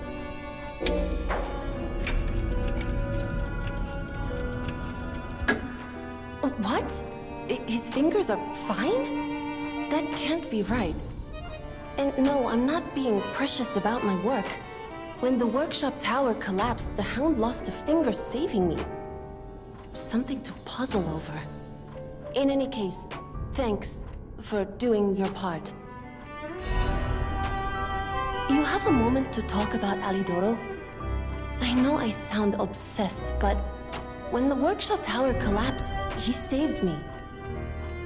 What? His fingers are fine? That can't be right. And no, I'm not being precious about my work. When the workshop tower collapsed, the Hound lost a finger saving me. Something to puzzle over. In any case, thanks for doing your part. You have a moment to talk about Alidoro? I know I sound obsessed, but when the workshop tower collapsed, he saved me.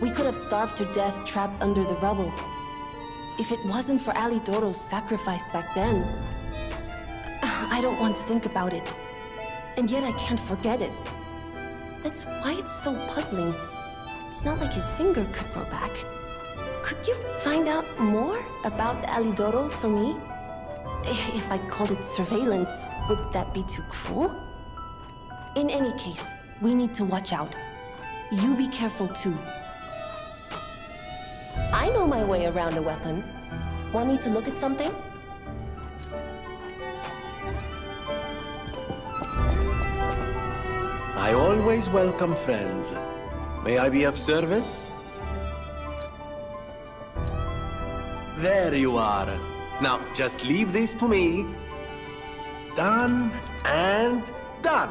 We could have starved to death trapped under the rubble. If it wasn't for Alidoro's sacrifice back then, I don't want to think about it. And yet I can't forget it. That's why it's so puzzling. It's not like his finger could grow back. Could you find out more about Alidoro for me? If I called it surveillance, would that be too cruel? In any case, we need to watch out. You be careful too. I know my way around a weapon. Want me to look at something? I always welcome friends. May I be of service? There you are. Now, just leave this to me. Done and done.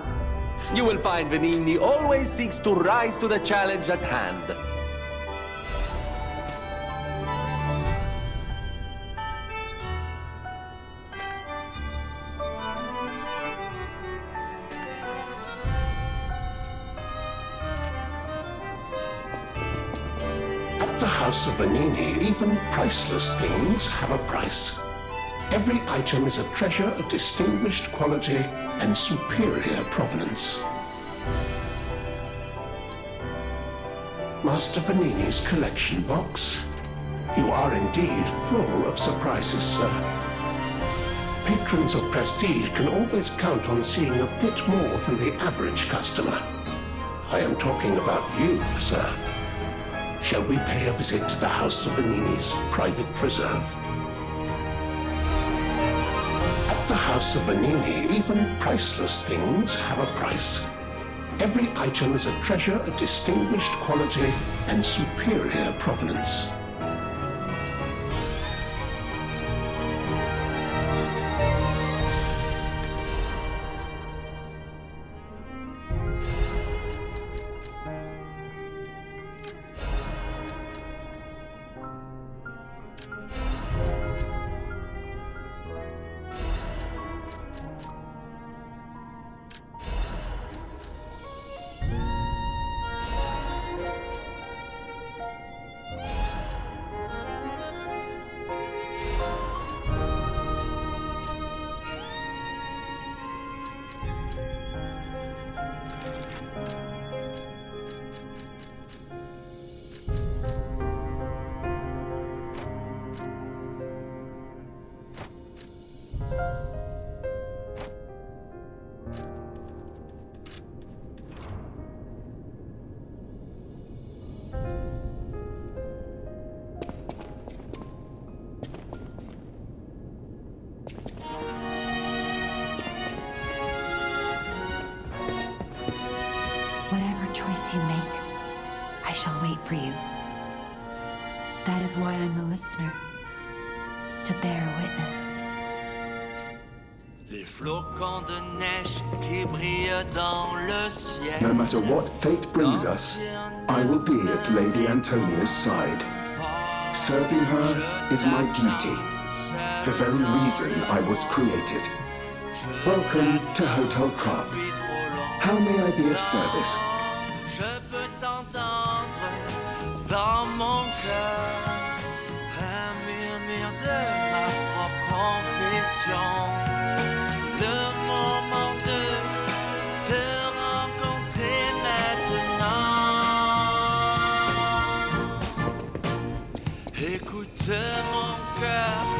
You will find Venigni always seeks to rise to the challenge at hand. At the House of Venigni, even priceless things have a price. Every item is a treasure of distinguished quality and superior provenance. Master Venigni's collection box. You are indeed full of surprises, sir. Patrons of prestige can always count on seeing a bit more than the average customer. I am talking about you, sir. Shall we pay a visit to the House of Venigni's private preserve? At the House of Venigni, even priceless things have a price. Every item is a treasure of distinguished quality and superior provenance. choice you make, I shall wait for you. That is why I'm a listener, to bear witness. Les flocons de neige qui brillent dans le ciel. No matter what fate brings us, I will be at Lady Antonia's side. Serving her is my duty, the very reason I was created. Welcome to Hotel Crop. How may I be of service? Je peux t'entendre dans mon cœur, un murmure de ma propre confession. Le moment de te rencontrer maintenant. Écoute mon cœur.